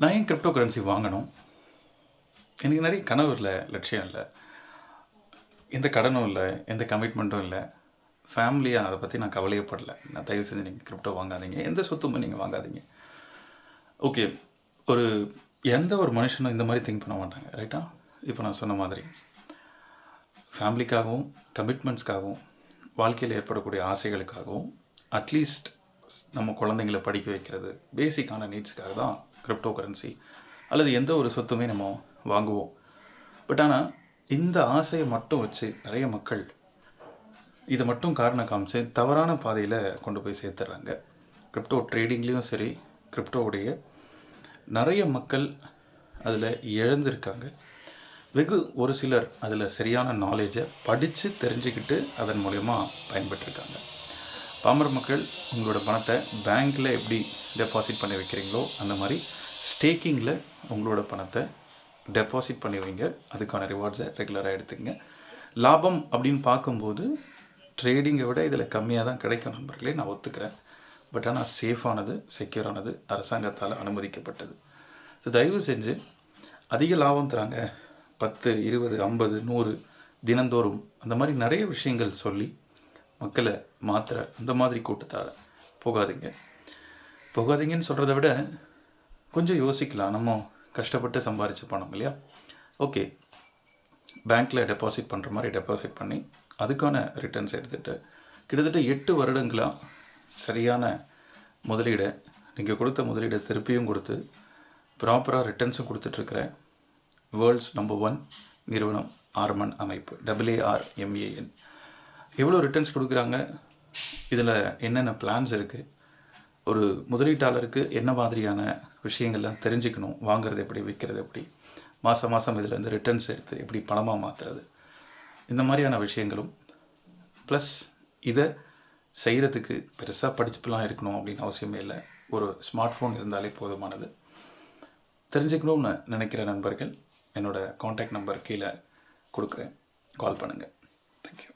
நான் ஏன் crypto currency வாங்கணும்? எனக்கு நிறைய கனவு இல்லை, லட்சியம் இல்லை, எந்த கடனும் இல்லை, எந்த கமிட்மெண்ட்டும் இல்லை. ஃபேமிலியாக அதை பற்றி நான் கவலையப்படலை. நான் தயவு செஞ்சு நீங்கள் கிரிப்டோ வாங்காதீங்க, எந்த சொத்துமே நீங்கள் வாங்காதீங்க. ஓகே, ஒரு எந்த ஒரு மனுஷனும் இந்த மாதிரி திங்க் பண்ண மாட்டாங்க, ரைட்டா? இப்போ நான் சொன்ன மாதிரி ஃபேமிலிக்காகவும் கமிட்மெண்ட்ஸ்க்காகவும் வாழ்க்கையில் ஏற்படக்கூடிய ஆசைகளுக்காகவும் அட்லீஸ்ட் நம்ம குழந்தைங்களை படிக்க வைக்கிறது, பேசிக்கான நீட்ஸுக்காக தான் கிரிப்டோ கரன்சி அல்லது எந்த ஒரு சொத்துமே நம்ம வாங்குவோம். பட் ஆனால் இந்த ஆசையை மட்டும் வச்சு நிறைய மக்கள் இதை மட்டும் காரணம் காமிச்சு தவறான பாதையில் கொண்டு போய் சேர்த்துட்றாங்க. கிரிப்டோ ட்ரேடிங்லேயும் சரி, கிரிப்டோவுடைய நிறைய மக்கள் அதில் இழந்திருக்காங்க. வெகு ஒரு சிலர் அதில் சரியான நாலேஜை படித்து தெரிஞ்சுக்கிட்டு அதன் மூலயமா பயன்பெற்றிருக்காங்க. பாமர மக்கள் உங்களோட பணத்தை பேங்க்கில் எப்படி டெபாசிட் பண்ணி வைக்கிறீங்களோ அந்த மாதிரி ஸ்டேக்கிங்கில் உங்களோட பணத்தை டெபாசிட் பண்ணி வைங்க. அதுக்கான ரிவார்ட்ஸை ரெகுலராக எடுத்துக்கங்க. லாபம் அப்படின்னு பார்க்கும்போது ட்ரேடிங்கை விட இதில் கம்மியாக தான் கிடைக்கும் நண்பர்களே, நான் ஒத்துக்கிறேன். பட் ஆனால் சேஃபானது, செக்யூரானது, அரசாங்கத்தால் அனுமதிக்கப்பட்டது. ஸோ தயவு செஞ்சு அதிக லாபம் தராங்க 10, 20, 50, 100 தினந்தோறும் அந்த மாதிரி நிறைய விஷயங்கள் சொல்லி மக்களை மாத்திர அந்த மாதிரி கூட்டத்தால் போகாதீங்கன்னு சொல்கிறத விட கொஞ்சம் யோசிக்கலாம். நம்ம கஷ்டப்பட்டு சம்பாரித்த பணம் இல்லையா? ஓகே, பேங்க்கில் டெபாசிட் பண்ணுற மாதிரி டெபாசிட் பண்ணி அதுக்கான ரிட்டர்ன்ஸ் எடுத்துகிட்டு கிட்டத்தட்ட 8 வருடங்களாக சரியான முதலீடை, நீங்கள் கொடுத்த முதலீடை திருப்பியும் கொடுத்து ப்ராப்பராக ரிட்டர்ன்ஸும் கொடுத்துட்ருக்கிற வேர்ல்ட்ஸ் நம்பர் 1 நிறுவனம் ஆர்மன் அமைப்பு, AARMAN. எவ்வளோ ரிட்டர்ன்ஸ் கொடுக்குறாங்க, இதில் என்னென்ன பிளான்ஸ் இருக்குது, ஒரு முதலீட்டாளருக்கு என்ன மாதிரியான விஷயங்கள்லாம் தெரிஞ்சுக்கணும், வாங்குறது எப்படி, விற்கிறது எப்படி, மாதம் இதில் இருந்து ரிட்டர்ன்ஸ் எடுத்து எப்படி பணமாக மாற்றுறது, இந்த மாதிரியான விஷயங்களும் ப்ளஸ் இதை செய்கிறதுக்கு பெருசாக படிச்சுப்பெல்லாம் இருக்கணும் அப்படின்னு அவசியமே இல்லை. ஒரு ஸ்மார்ட் ஃபோன் இருந்தாலே போதுமானது. தெரிஞ்சுக்கணும்னு நினைக்கிற நண்பர்கள் என்னோடய காண்டாக்ட் நம்பர் கீழே கொடுக்குறேன், கால் பண்ணுங்கள். தேங்க்யூ.